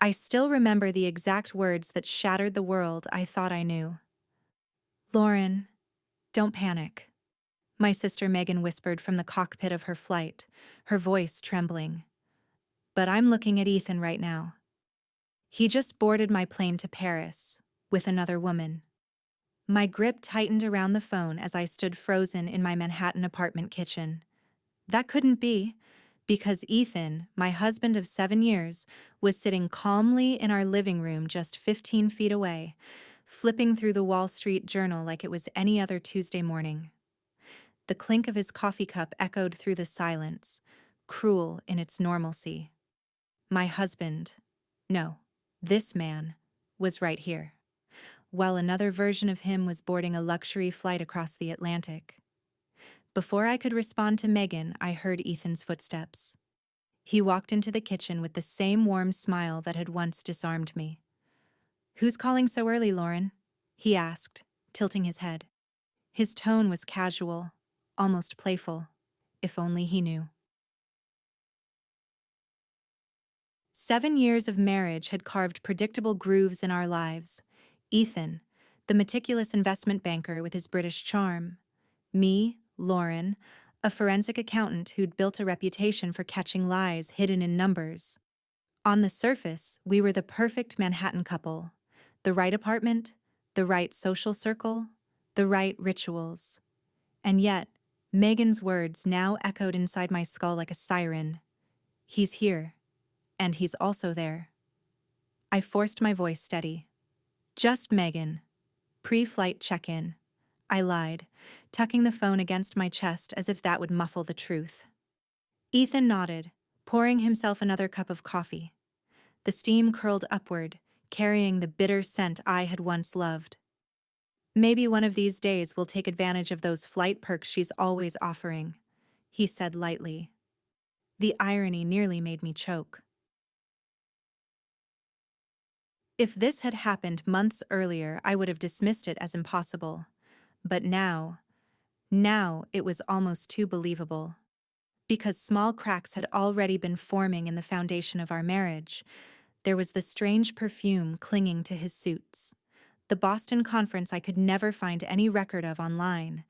I still remember the exact words that shattered the world I thought I knew. "Lauren, don't panic," my sister Megan whispered from the cockpit of her flight, her voice trembling. "But I'm looking at Ethan right now. He just boarded my plane to Paris, with another woman." My grip tightened around the phone as I stood frozen in my Manhattan apartment kitchen. That couldn't be, because Ethan, my husband of 7 years, was sitting calmly in our living room just 15 feet away, flipping through the Wall Street Journal like it was any other Tuesday morning. The clink of his coffee cup echoed through the silence, cruel in its normalcy. My husband, no, this man, was right here, while another version of him was boarding a luxury flight across the Atlantic. Before I could respond to Megan, I heard Ethan's footsteps. He walked into the kitchen with the same warm smile that had once disarmed me. "Who's calling so early, Lauren?" he asked, tilting his head. His tone was casual, almost playful, if only he knew. 7 years of marriage had carved predictable grooves in our lives. Ethan, the meticulous investment banker with his British charm. Me, Lauren, a forensic accountant who'd built a reputation for catching lies hidden in numbers. On the surface, we were the perfect Manhattan couple. The right apartment, the right social circle, the right rituals. And yet, Megan's words now echoed inside my skull like a siren. "He's here, and he's also there." I forced my voice steady. "Just Megan. Pre-flight check-in." I lied, tucking the phone against my chest as if that would muffle the truth. Ethan nodded, pouring himself another cup of coffee. The steam curled upward, carrying the bitter scent I had once loved. "Maybe one of these days we'll take advantage of those flight perks she's always offering," he said lightly. The irony nearly made me choke. If this had happened months earlier, I would have dismissed it as impossible. But now it was almost too believable. Because small cracks had already been forming in the foundation of our marriage, there was the strange perfume clinging to his suits. The Boston conference I could never find any record of online.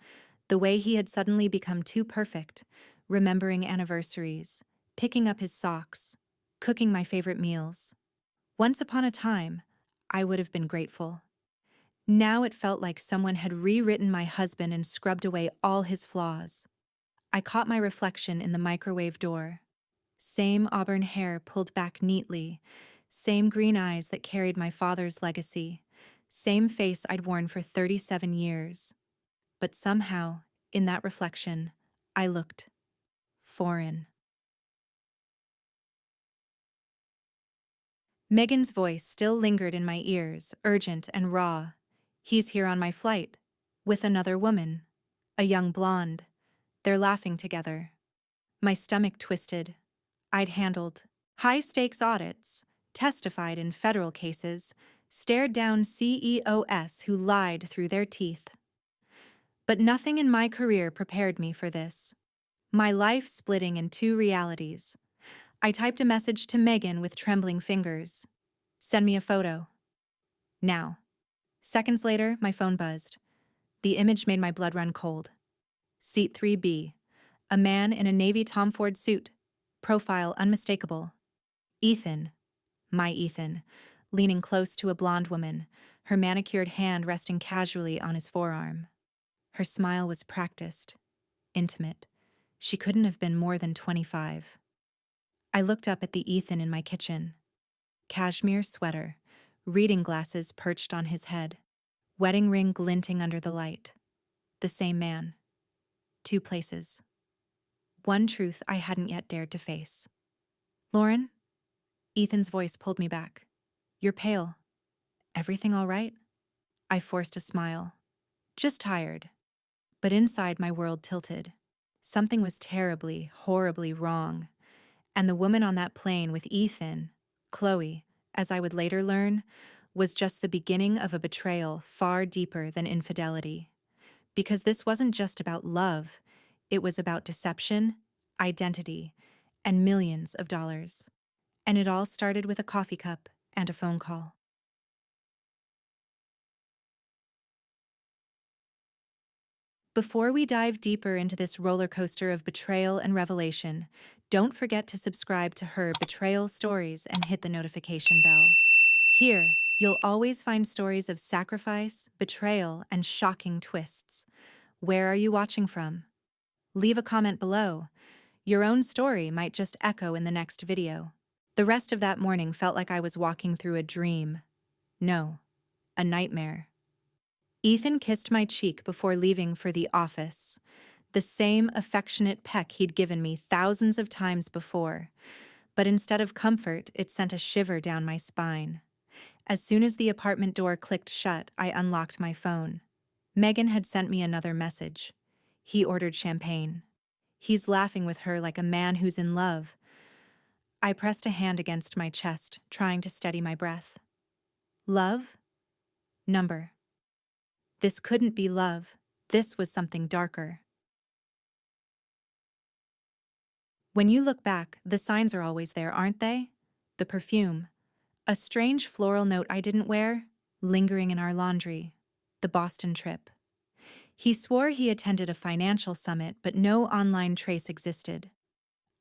The way he had suddenly become too perfect, remembering anniversaries, picking up his socks, cooking my favorite meals. Once upon a time, I would have been grateful. Now it felt like someone had rewritten my husband and scrubbed away all his flaws. I caught my reflection in the microwave door. Same auburn hair pulled back neatly, same green eyes that carried my father's legacy, same face I'd worn for 37 years. But somehow, in that reflection, I looked foreign. Megan's voice still lingered in my ears, urgent and raw. "He's here on my flight, with another woman, a young blonde. They're laughing together." My stomach twisted. I'd handled high-stakes audits, testified in federal cases, stared down CEOs who lied through their teeth. But nothing in my career prepared me for this. My life splitting in two realities. I typed a message to Megan with trembling fingers. "Send me a photo. Now." Seconds later, my phone buzzed. The image made my blood run cold. Seat 3B. A man in a navy Tom Ford suit. Profile unmistakable. Ethan, my Ethan, leaning close to a blonde woman, her manicured hand resting casually on his forearm. Her smile was practiced, intimate. She couldn't have been more than 25. I looked up at the Ethan in my kitchen. Cashmere sweater, reading glasses perched on his head, wedding ring glinting under the light. The same man. Two places. One truth I hadn't yet dared to face. "Lauren?" Ethan's voice pulled me back. "You're pale. Everything all right?" I forced a smile. "Just tired." But inside my world tilted. Something was terribly, horribly wrong. And the woman on that plane with Ethan, Chloe, as I would later learn, was just the beginning of a betrayal far deeper than infidelity. Because this wasn't just about love, it was about deception, identity, and millions of dollars. And it all started with a coffee cup and a phone call. Before we dive deeper into this roller coaster of betrayal and revelation, don't forget to subscribe to her Betrayal Stories and hit the notification bell. Here, you'll always find stories of sacrifice, betrayal, and shocking twists. Where are you watching from? Leave a comment below. Your own story might just echo in the next video. The rest of that morning felt like I was walking through a dream. No, a nightmare. Ethan kissed my cheek before leaving for the office. The same affectionate peck he'd given me thousands of times before. But instead of comfort, it sent a shiver down my spine. As soon as the apartment door clicked shut, I unlocked my phone. Megan had sent me another message. He ordered champagne. He's laughing with her like a man who's in love. I pressed a hand against my chest, trying to steady my breath. Love? Number. This couldn't be love. This was something darker. When you look back, the signs are always there, aren't they? The perfume. A strange floral note I didn't wear, lingering in our laundry. The Boston trip. He swore he attended a financial summit, but no online trace existed.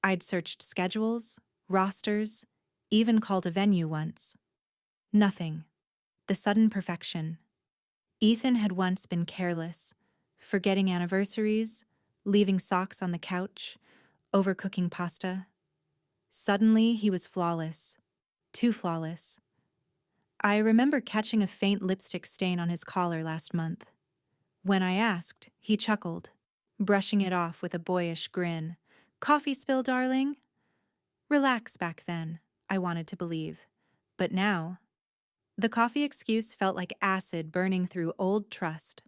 I'd searched schedules, rosters, even called a venue once. Nothing. The sudden perfection. Ethan had once been careless, forgetting anniversaries, leaving socks on the couch, overcooking pasta. Suddenly, he was flawless. Too flawless. I remember catching a faint lipstick stain on his collar last month. When I asked, he chuckled, brushing it off with a boyish grin. Coffee spill, darling? Relax back then, I wanted to believe. But now, the coffee excuse felt like acid burning through old trust.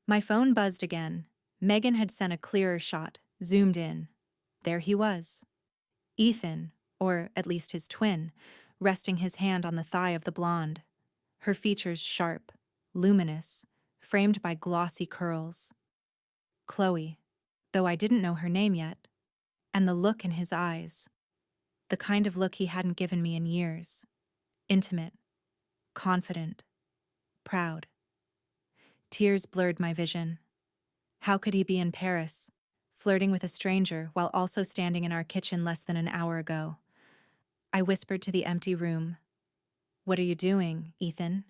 My phone buzzed again. Megan had sent a clearer shot, zoomed in. There he was. Ethan, or at least his twin, resting his hand on the thigh of the blonde. Her features sharp, luminous, framed by glossy curls. Chloe, though I didn't know her name yet. And the look in his eyes. The kind of look he hadn't given me in years. Intimate, confident, proud. Tears blurred my vision. How could he be in Paris, flirting with a stranger while also standing in our kitchen less than an hour ago? I whispered to the empty room. What are you doing, Ethan?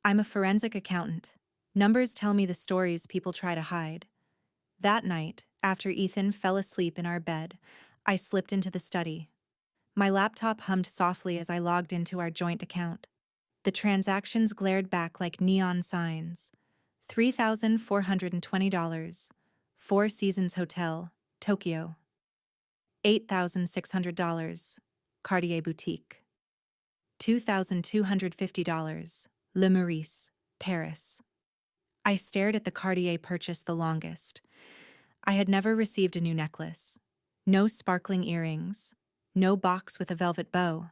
I'm a forensic accountant. Numbers tell me the stories people try to hide. That night, after Ethan fell asleep in our bed, I slipped into the study. My laptop hummed softly as I logged into our joint account. The transactions glared back like neon signs. $3,420. Four Seasons Hotel, Tokyo. $8,600. Cartier Boutique. $2,250. Le Meurice, Paris. I stared at the Cartier purchase the longest. I had never received a new necklace. No sparkling earrings. No box with a velvet bow.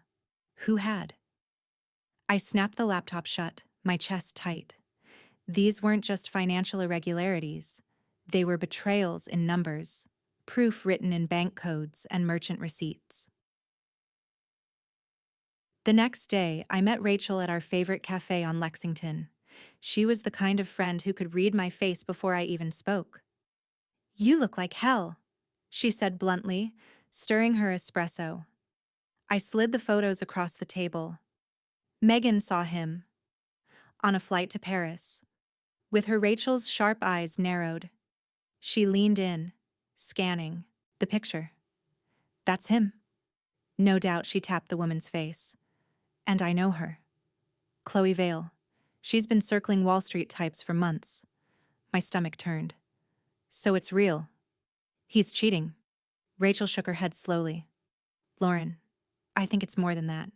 Who had? I snapped the laptop shut, my chest tight. These weren't just financial irregularities. They were betrayals in numbers, proof written in bank codes and merchant receipts. The next day, I met Rachel at our favorite cafe on Lexington. She was the kind of friend who could read my face before I even spoke. You look like hell, she said bluntly, stirring her espresso. I slid the photos across the table. Megan saw him. On a flight to Paris. With her Rachel's sharp eyes narrowed. She leaned in, scanning. The picture. That's him. No doubt she tapped the woman's face. And I know her. Chloe Vale. She's been circling Wall Street types for months. My stomach turned. So it's real. He's cheating. Rachel shook her head slowly. Lauren, I think it's more than that.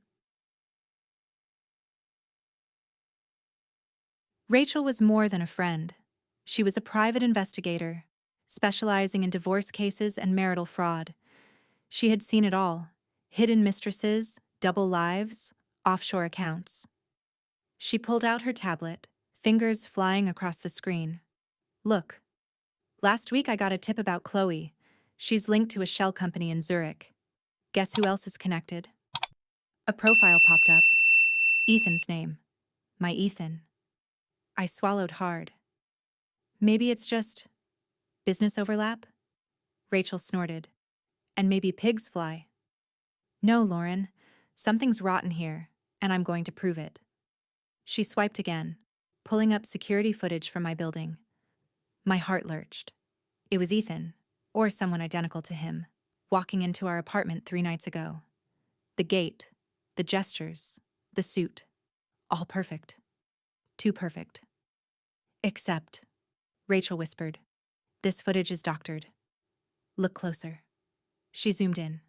Rachel was more than a friend. She was a private investigator, specializing in divorce cases and marital fraud. She had seen it all: hidden mistresses, double lives, offshore accounts. She pulled out her tablet, fingers flying across the screen. Look. Last week I got a tip about Chloe. She's linked to a shell company in Zurich. Guess who else is connected? A profile popped up. Ethan's name. My Ethan. I swallowed hard. Maybe it's just business overlap? Rachel snorted. And maybe pigs fly. No, Lauren. Something's rotten here, and I'm going to prove it. She swiped again, pulling up security footage from my building. My heart lurched. It was Ethan, or someone identical to him, walking into our apartment 3 nights ago. The gait, the gestures, the suit. All perfect. Too perfect. Except, Rachel whispered, this footage is doctored. Look closer. She zoomed in.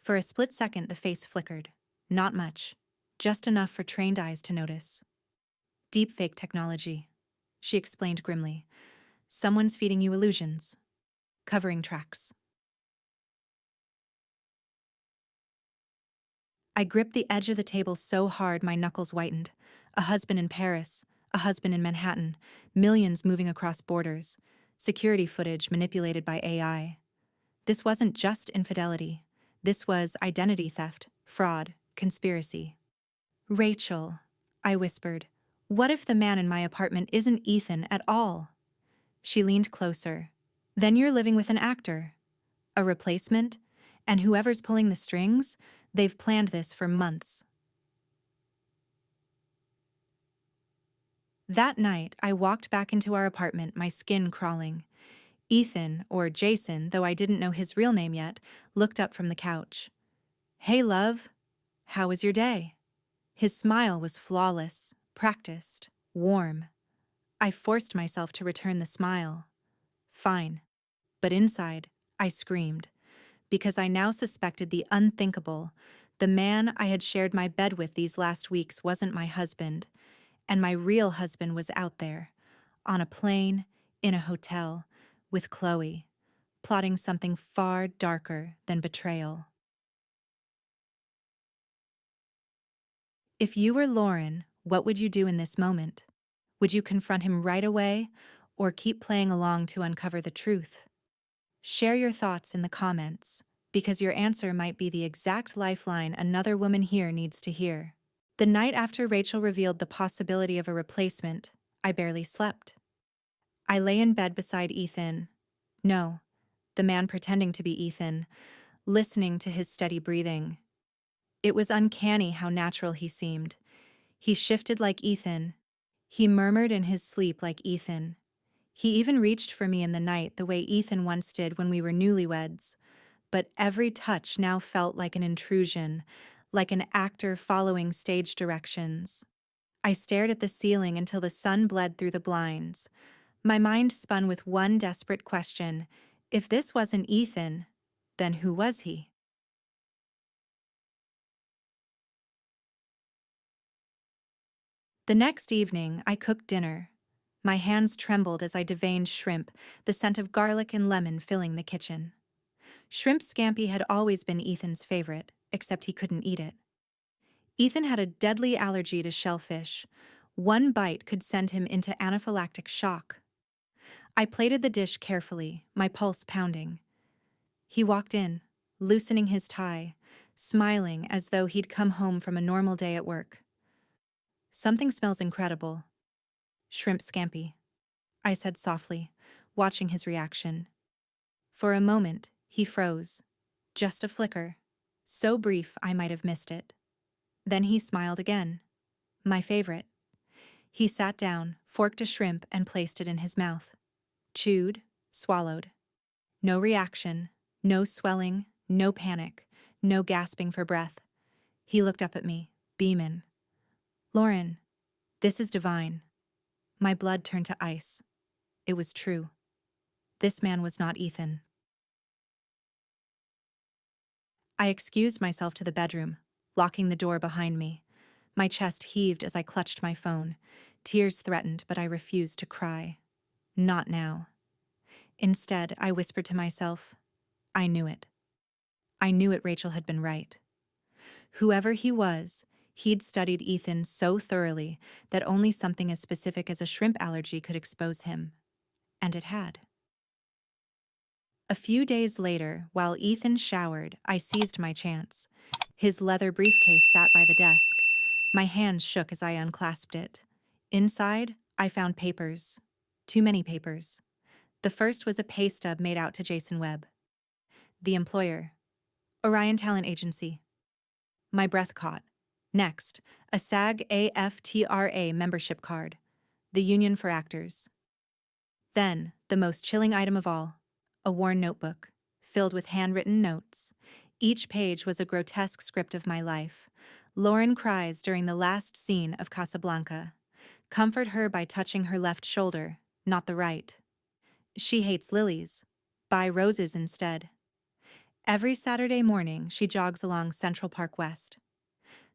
For a split second, the face flickered. Not much. Just enough for trained eyes to notice. Deepfake technology, she explained grimly. Someone's feeding you illusions. Covering tracks. I gripped the edge of the table so hard my knuckles whitened. A husband in Paris, a husband in Manhattan, millions moving across borders, security footage manipulated by AI. This wasn't just infidelity. This was identity theft, fraud, conspiracy. Rachel, I whispered, what if the man in my apartment isn't Ethan at all? She leaned closer. Then you're living with an actor. A replacement? And whoever's pulling the strings, they've planned this for months. That night, I walked back into our apartment, my skin crawling. Ethan, or Jason, though I didn't know his real name yet, looked up from the couch. Hey, love. How was your day? His smile was flawless, practiced, warm. I forced myself to return the smile. Fine. But inside, I screamed, because I now suspected the unthinkable. The man I had shared my bed with these last weeks wasn't my husband, and my real husband was out there, on a plane, in a hotel, with Chloe, plotting something far darker than betrayal. If you were Lauren, what would you do in this moment? Would you confront him right away, or keep playing along to uncover the truth? Share your thoughts in the comments, because your answer might be the exact lifeline another woman here needs to hear. The night after Rachel revealed the possibility of a replacement, I barely slept. I lay in bed beside Ethan. No, the man pretending to be Ethan, listening to his steady breathing. It was uncanny how natural he seemed. He shifted like Ethan. He murmured in his sleep like Ethan. He even reached for me in the night the way Ethan once did when we were newlyweds. But every touch now felt like an intrusion, like an actor following stage directions. I stared at the ceiling until the sun bled through the blinds. My mind spun with one desperate question. If this wasn't Ethan, then who was he? The next evening, I cooked dinner. My hands trembled as I deveined shrimp, the scent of garlic and lemon filling the kitchen. Shrimp scampi had always been Ethan's favorite, except he couldn't eat it. Ethan had a deadly allergy to shellfish. One bite could send him into anaphylactic shock. I plated the dish carefully, my pulse pounding. He walked in, loosening his tie, smiling as though he'd come home from a normal day at work. Something smells incredible. Shrimp scampi, I said softly, watching his reaction. For a moment, he froze. Just a flicker. So brief I might have missed it. Then he smiled again. My favorite. He sat down, forked a shrimp, and placed it in his mouth. Chewed, swallowed. No reaction, no swelling, no panic, no gasping for breath. He looked up at me, beamin'. Lauren, this is divine. My blood turned to ice. It was true. This man was not Ethan. I excused myself to the bedroom, locking the door behind me. My chest heaved as I clutched my phone. Tears threatened, but I refused to cry. Not now. Instead, I whispered to myself, I knew it. I knew it. Rachel had been right. Whoever he was, he'd studied Ethan so thoroughly that only something as specific as a shrimp allergy could expose him. And it had. A few days later, while Ethan showered, I seized my chance. His leather briefcase sat by the desk. My hands shook as I unclasped it. Inside, I found papers. Too many papers. The first was a pay stub made out to Jason Webb. The employer. Orion Talent Agency. My breath caught. Next, a SAG-AFTRA membership card. The Union for Actors. Then, the most chilling item of all, a worn notebook, filled with handwritten notes. Each page was a grotesque script of my life. Lauren cries during the last scene of Casablanca. Comfort her by touching her left shoulder, not the right. She hates lilies. Buy roses instead. Every Saturday morning, she jogs along Central Park West.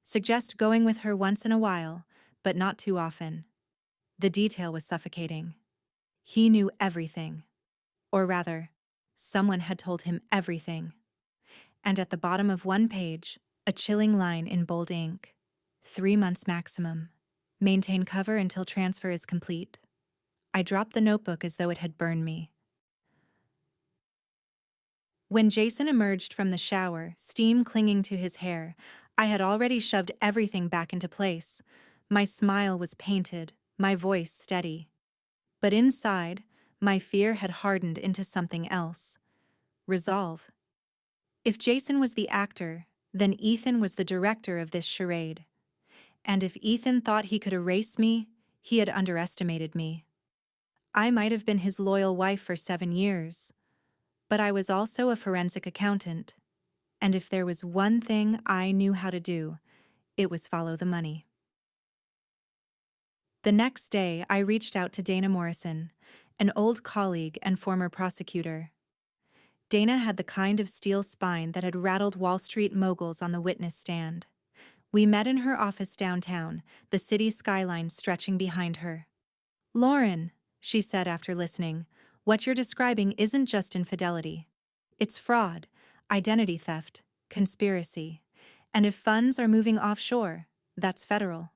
Suggest going with her once in a while, but not too often. The detail was suffocating. He knew everything. Or rather, someone had told him everything. And at the bottom of one page, a chilling line in bold ink. 3 months maximum. Maintain cover until transfer is complete. I dropped the notebook as though it had burned me. When Jason emerged from the shower, steam clinging to his hair, I had already shoved everything back into place. My smile was painted, my voice steady. But inside, my fear had hardened into something else. Resolve. If Jason was the actor, then Ethan was the director of this charade. And if Ethan thought he could erase me, he had underestimated me. I might have been his loyal wife for 7 years, but I was also a forensic accountant. And if there was one thing I knew how to do, it was follow the money. The next day, I reached out to Dana Morrison, an old colleague and former prosecutor. Dana had the kind of steel spine that had rattled Wall Street moguls on the witness stand. We met in her office downtown, the city skyline stretching behind her. "Lauren," she said after listening, "what you're describing isn't just infidelity. It's fraud, identity theft, conspiracy. And if funds are moving offshore, that's federal."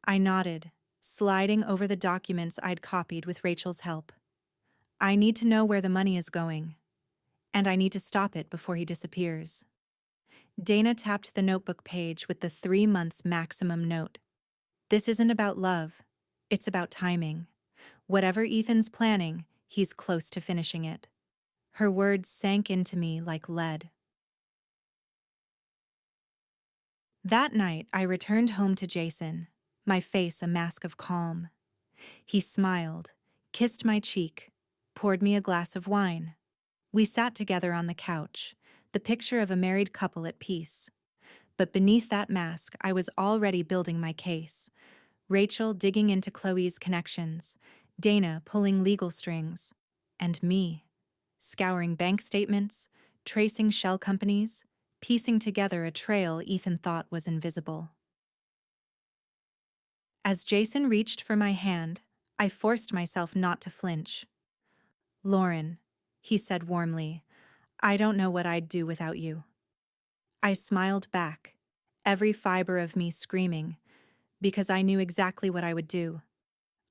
I nodded, sliding over the documents I'd copied with Rachel's help. I need to know where the money is going. And I need to stop it before he disappears. Dana tapped the notebook page with the 3 months maximum note. This isn't about love. It's about timing. Whatever Ethan's planning, he's close to finishing it. Her words sank into me like lead. That night, I returned home to Jason, my face a mask of calm. He smiled, kissed my cheek, poured me a glass of wine. We sat together on the couch, the picture of a married couple at peace. But beneath that mask, I was already building my case. Rachel digging into Chloe's connections, Dana pulling legal strings, and me, scouring bank statements, tracing shell companies, piecing together a trail Ethan thought was invisible. As Jason reached for my hand, I forced myself not to flinch. "Lauren," he said warmly, "I don't know what I'd do without you." I smiled back, every fiber of me screaming, because I knew exactly what I would do.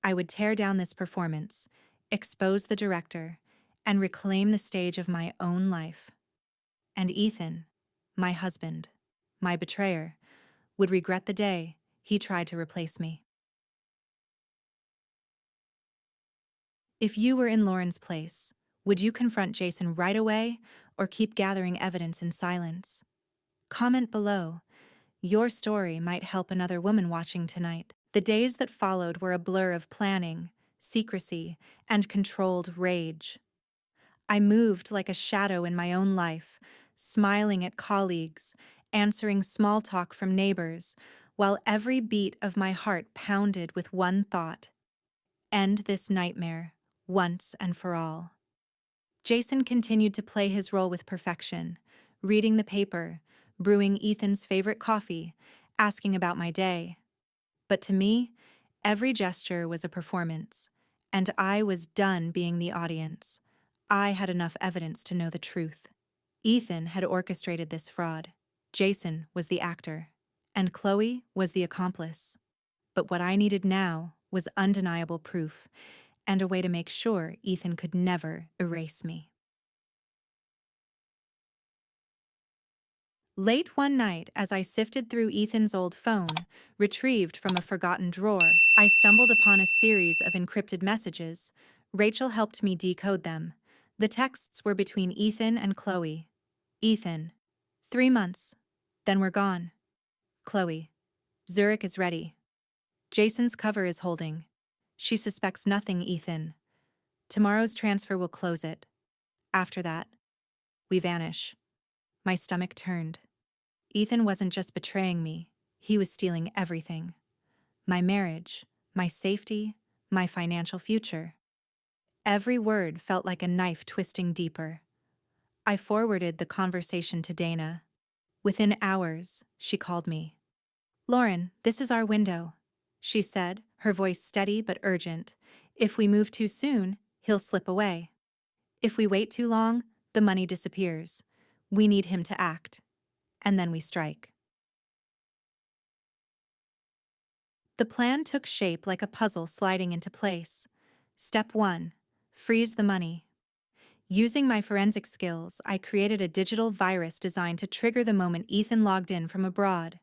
I would tear down this performance, expose the director, and reclaim the stage of my own life. And Ethan, my husband, my betrayer, would regret the day he tried to replace me. If you were in Lauren's place, would you confront Jason right away or keep gathering evidence in silence? Comment below. Your story might help another woman watching tonight. The days that followed were a blur of planning, secrecy, and controlled rage. I moved like a shadow in my own life, smiling at colleagues, answering small talk from neighbors, while every beat of my heart pounded with one thought: end this nightmare, once and for all. Jason continued to play his role with perfection, reading the paper, brewing Ethan's favorite coffee, asking about my day. But to me, every gesture was a performance, and I was done being the audience. I had enough evidence to know the truth. Ethan had orchestrated this fraud. Jason was the actor, and Chloe was the accomplice. But what I needed now was undeniable proof, and a way to make sure Ethan could never erase me. Late one night, as I sifted through Ethan's old phone, retrieved from a forgotten drawer, I stumbled upon a series of encrypted messages. Rachel helped me decode them. The texts were between Ethan and Chloe. Ethan: 3 months. Then we're gone. Chloe: Zurich is ready. Jason's cover is holding. She suspects nothing, Ethan. Tomorrow's transfer will close it. After that, we vanish. My stomach turned. Ethan wasn't just betraying me, he was stealing everything. My marriage, my safety, my financial future. Every word felt like a knife twisting deeper. I forwarded the conversation to Dana. Within hours, she called me. Lauren, this is our window, she said, her voice steady but urgent. If we move too soon, he'll slip away. If we wait too long, the money disappears. We need him to act. And then we strike. The plan took shape like a puzzle sliding into place. Step 1. Freeze the money. Using my forensic skills, I created a digital virus designed to trigger the moment Ethan logged in from abroad.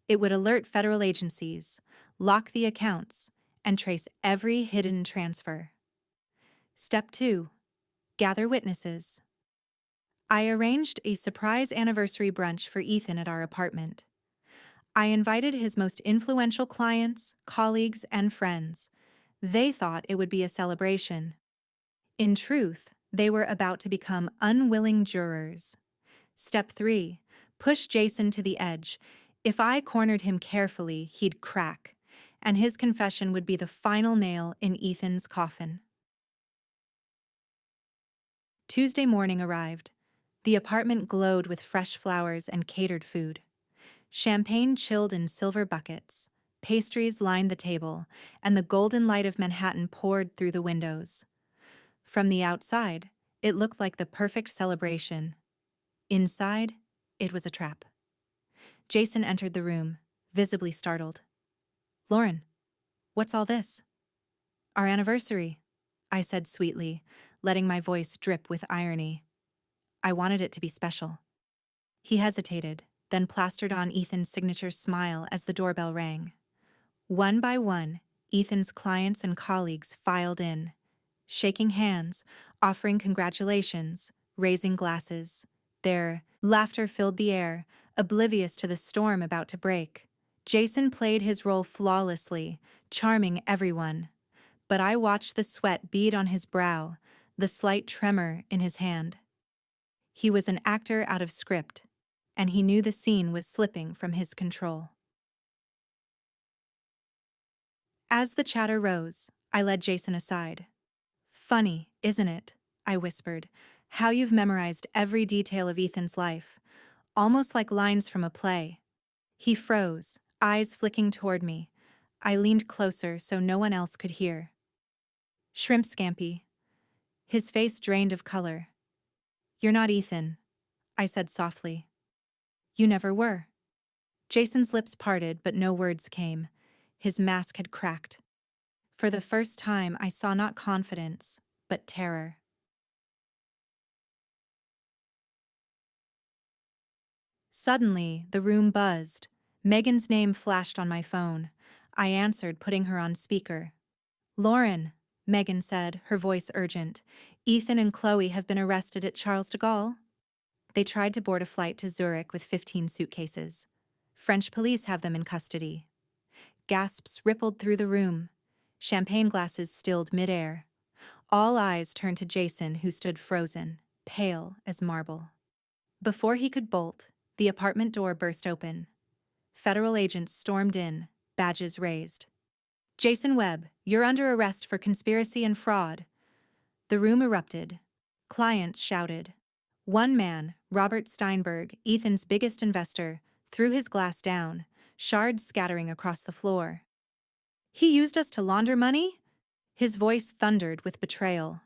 It would alert federal agencies, lock the accounts, and trace every hidden transfer. Step 2. Gather witnesses. I arranged a surprise anniversary brunch for Ethan at our apartment. I invited his most influential clients, colleagues, and friends. They thought it would be a celebration. In truth, they were about to become unwilling jurors. Step 3. Push Jason to the edge. If I cornered him carefully, he'd crack, and his confession would be the final nail in Ethan's coffin. Tuesday morning arrived. The apartment glowed with fresh flowers and catered food. Champagne chilled in silver buckets, pastries lined the table, and the golden light of Manhattan poured through the windows. From the outside, it looked like the perfect celebration. Inside, it was a trap. Jason entered the room, visibly startled. Lauren, what's all this? Our anniversary, I said sweetly, letting my voice drip with irony. I wanted it to be special. He hesitated, then plastered on Ethan's signature smile as the doorbell rang. One by one, Ethan's clients and colleagues filed in, shaking hands, offering congratulations, raising glasses. Their laughter filled the air, oblivious to the storm about to break. Jason played his role flawlessly, charming everyone. But I watched the sweat bead on his brow, the slight tremor in his hand. He was an actor out of script, and he knew the scene was slipping from his control. As the chatter rose, I led Jason aside. Funny, isn't it? I whispered. How you've memorized every detail of Ethan's life, almost like lines from a play. He froze, eyes flicking toward me. I leaned closer so no one else could hear. Shrimp scampi. His face drained of color. You're not Ethan, I said softly. You never were. Jason's lips parted, but no words came. His mask had cracked. For the first time, I saw not confidence, but terror. Suddenly, the room buzzed. Megan's name flashed on my phone. I answered, putting her on speaker. Lauren, Megan said, her voice urgent. Ethan and Chloe have been arrested at Charles de Gaulle. They tried to board a flight to Zurich with 15 suitcases. French police have them in custody. Gasps rippled through the room. Champagne glasses stilled midair. All eyes turned to Jason, who stood frozen, pale as marble. Before he could bolt, the apartment door burst open. Federal agents stormed in, badges raised. Jason Webb, you're under arrest for conspiracy and fraud. The room erupted. Clients shouted. One man, Robert Steinberg, Ethan's biggest investor, threw his glass down, shards scattering across the floor. He used us to launder money? His voice thundered with betrayal.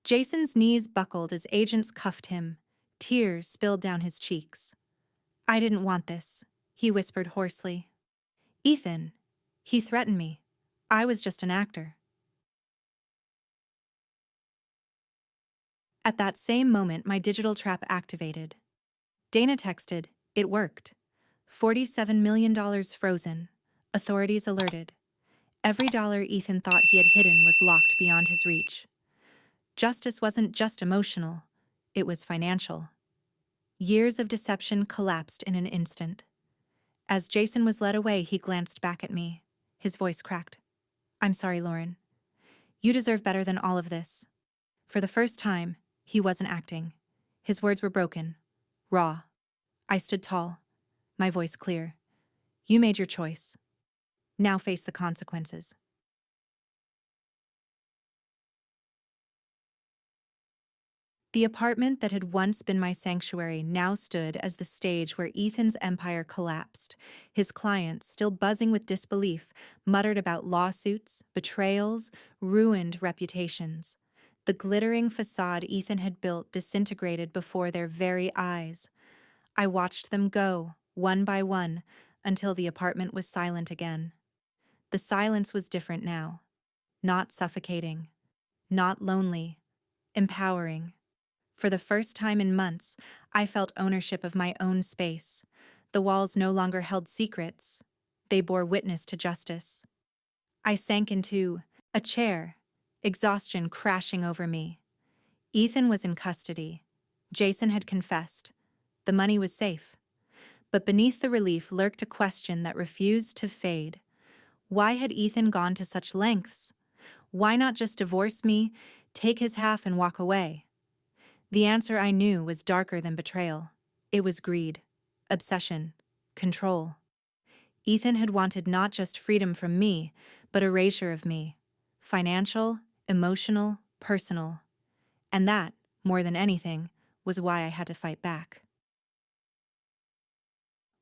Jason's knees buckled as agents cuffed him. Tears spilled down his cheeks. I didn't want this, he whispered hoarsely. Ethan, he threatened me. I was just an actor. At that same moment, my digital trap activated. Dana texted, "It worked. $47 million frozen. Authorities alerted." Every dollar Ethan thought he had hidden was locked beyond his reach. Justice wasn't just emotional, it was financial. Years of deception collapsed in an instant. As Jason was led away, he glanced back at me. His voice cracked. "I'm sorry, Lauren. You deserve better than all of this." For the first time, he wasn't acting. His words were broken, raw. I stood tall, my voice clear. "You made your choice. Now face the consequences." The apartment that had once been my sanctuary now stood as the stage where Ethan's empire collapsed. His clients, still buzzing with disbelief, muttered about lawsuits, betrayals, ruined reputations. The glittering facade Ethan had built disintegrated before their very eyes. I watched them go, one by one, until the apartment was silent again. The silence was different now. Not suffocating. Not lonely. Empowering. For the first time in months, I felt ownership of my own space. The walls no longer held secrets. They bore witness to justice. I sank into a chair, exhaustion crashing over me. Ethan was in custody. Jason had confessed. The money was safe. But beneath the relief lurked a question that refused to fade. Why had Ethan gone to such lengths? Why not just divorce me, take his half, and walk away? The answer I knew was darker than betrayal. It was greed, obsession, control. Ethan had wanted not just freedom from me, but erasure of me. Financial, emotional, personal. And that, more than anything, was why I had to fight back.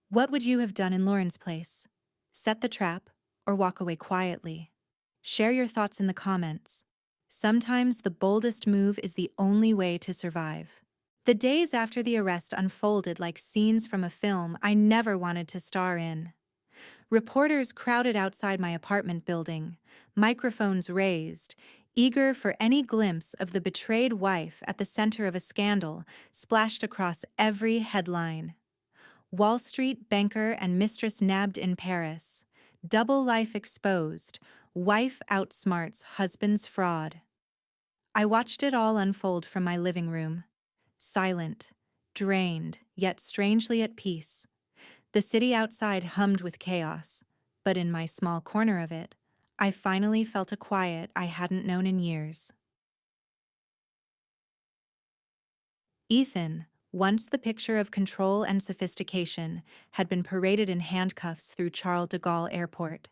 What would you have done in Lauren's place? Set the trap, or walk away quietly? Share your thoughts in the comments. Sometimes the boldest move is the only way to survive. The days after the arrest unfolded like scenes from a film I never wanted to star in. Reporters crowded outside my apartment building, microphones raised, eager for any glimpse of the betrayed wife at the center of a scandal splashed across every headline. Wall Street banker and mistress nabbed in Paris. Double life exposed. Wife outsmarts husband's fraud. I watched it all unfold from my living room. Silent, drained, yet strangely at peace. The city outside hummed with chaos, but in my small corner of it, I finally felt a quiet I hadn't known in years. Ethan, once the picture of control and sophistication, had been paraded in handcuffs through Charles de Gaulle Airport.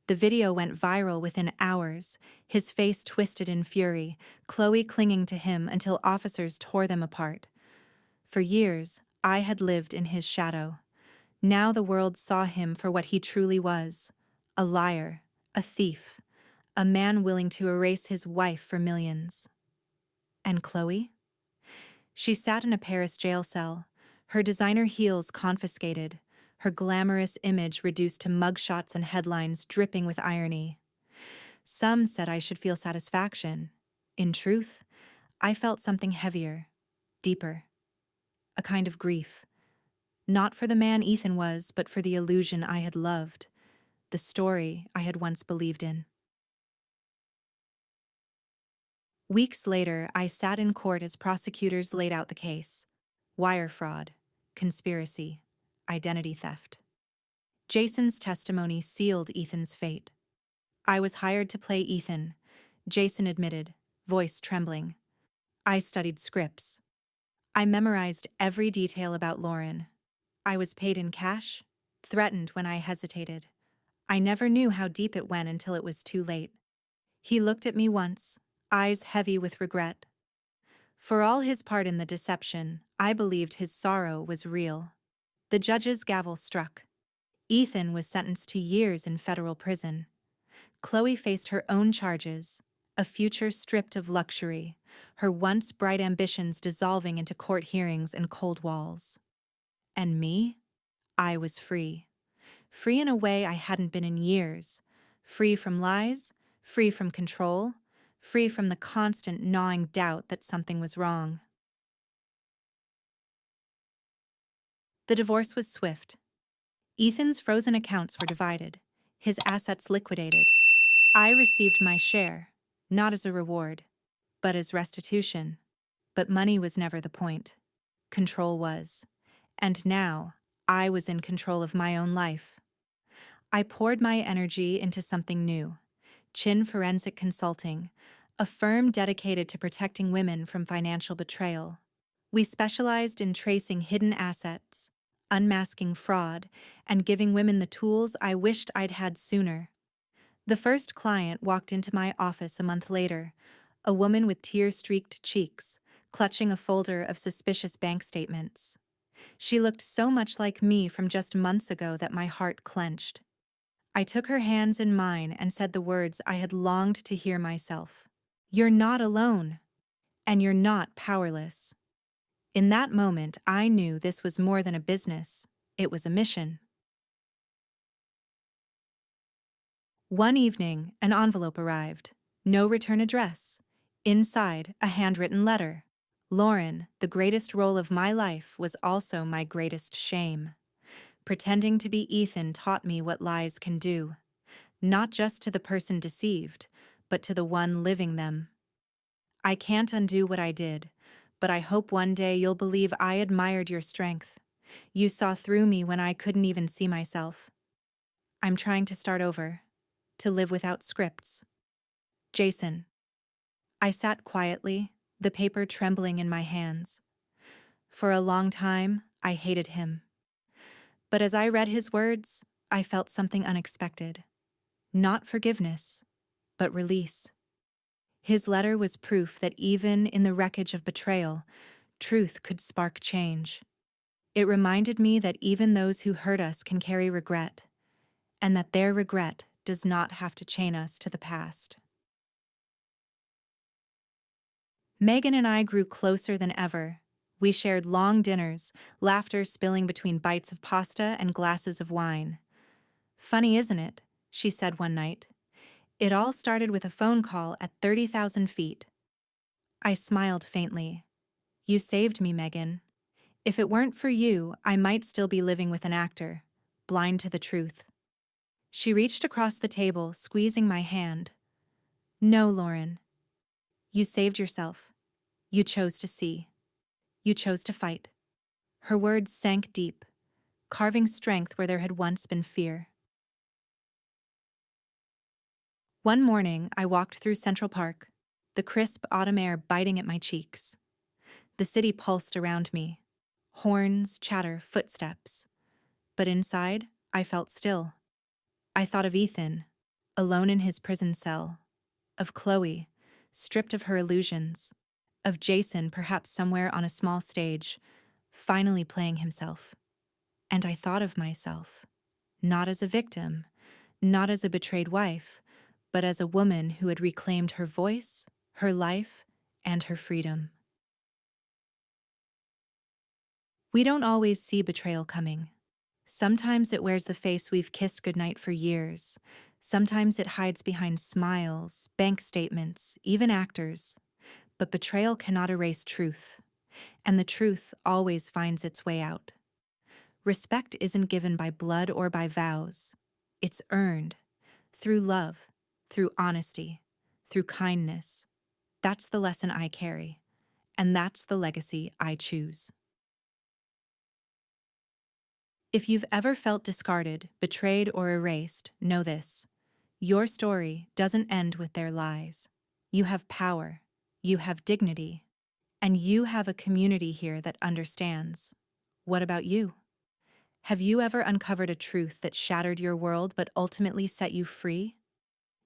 The video went viral within hours, his face twisted in fury, Chloe clinging to him until officers tore them apart. For years, I had lived in his shadow. Now the world saw him for what he truly was: a liar, a thief, a man willing to erase his wife for millions. And Chloe? She sat in a Paris jail cell, her designer heels confiscated, her glamorous image reduced to mugshots and headlines dripping with irony. Some said I should feel satisfaction. In truth, I felt something heavier, deeper, a kind of grief. Not for the man Ethan was, but for the illusion I had loved, the story I had once believed in. Weeks later, I sat in court as prosecutors laid out the case: wire fraud, conspiracy, identity theft. Jason's testimony sealed Ethan's fate. "I was hired to play Ethan," Jason admitted, voice trembling. "I studied scripts. I memorized every detail about Lauren. I was paid in cash, threatened when I hesitated. I never knew how deep it went until it was too late." He looked at me once, eyes heavy with regret. For all his part in the deception, I believed his sorrow was real. The judge's gavel struck. Ethan was sentenced to years in federal prison. Chloe faced her own charges, a future stripped of luxury, her once bright ambitions dissolving into court hearings and cold walls. And me? I was free. Free in a way I hadn't been in years. Free from lies, free from control, free from the constant gnawing doubt that something was wrong. The divorce was swift. Ethan's frozen accounts were divided, his assets liquidated. I received my share, not as a reward, but as restitution. But money was never the point. Control was. And now, I was in control of my own life. I poured my energy into something new: Chin Forensic Consulting, a firm dedicated to protecting women from financial betrayal. We specialized in tracing hidden assets, unmasking fraud, and giving women the tools I wished I'd had sooner. The first client walked into my office a month later, a woman with tear-streaked cheeks, clutching a folder of suspicious bank statements. She looked so much like me from just months ago that my heart clenched. I took her hands in mine and said the words I had longed to hear myself. "You're not alone, and you're not powerless." In that moment, I knew this was more than a business. It was a mission. One evening, an envelope arrived. No return address. Inside, a handwritten letter. "Lauren, the greatest role of my life was also my greatest shame. Pretending to be Ethan taught me what lies can do, not just to the person deceived, but to the one living them. I can't undo what I did, but I hope one day you'll believe I admired your strength. You saw through me when I couldn't even see myself. I'm trying to start over, to live without scripts. Jason." I sat quietly, the paper trembling in my hands. For a long time, I hated him. But as I read his words, I felt something unexpected. Not forgiveness, but release. His letter was proof that even in the wreckage of betrayal, truth could spark change. It reminded me that even those who hurt us can carry regret, and that their regret does not have to chain us to the past. Megan and I grew closer than ever. We shared long dinners, laughter spilling between bites of pasta and glasses of wine. "Funny, isn't it?" she said one night. "It all started with a phone call at 30,000 feet. I smiled faintly. "You saved me, Megan. If it weren't for you, I might still be living with an actor, blind to the truth." She reached across the table, squeezing my hand. "No, Lauren. You saved yourself. You chose to see. You chose to fight." Her words sank deep, carving strength where there had once been fear. One morning, I walked through Central Park, the crisp autumn air biting at my cheeks. The city pulsed around me. Horns, chatter, footsteps. But inside, I felt still. I thought of Ethan, alone in his prison cell. Of Chloe, stripped of her illusions. Of Jason, perhaps somewhere on a small stage, finally playing himself. And I thought of myself, not as a victim, not as a betrayed wife, but as a woman who had reclaimed her voice, her life, and her freedom. We don't always see betrayal coming. Sometimes it wears the face we've kissed goodnight for years. Sometimes it hides behind smiles, bank statements, even actors. But betrayal cannot erase truth, and the truth always finds its way out. Respect isn't given by blood or by vows. It's earned through love, through honesty, through kindness. That's the lesson I carry, and that's the legacy I choose. If you've ever felt discarded, betrayed, or erased, know this: your story doesn't end with their lies. You have power, you have dignity, and you have a community here that understands. What about you? Have you ever uncovered a truth that shattered your world but ultimately set you free?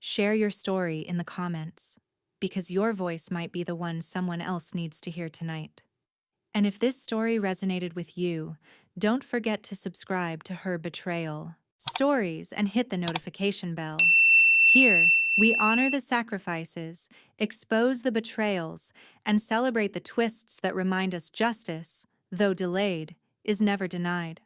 Share your story in the comments, because your voice might be the one someone else needs to hear tonight. And if this story resonated with you, don't forget to subscribe to Her Betrayal Stories and hit the notification bell. Here, we honor the sacrifices, expose the betrayals, and celebrate the twists that remind us justice, though delayed, is never denied.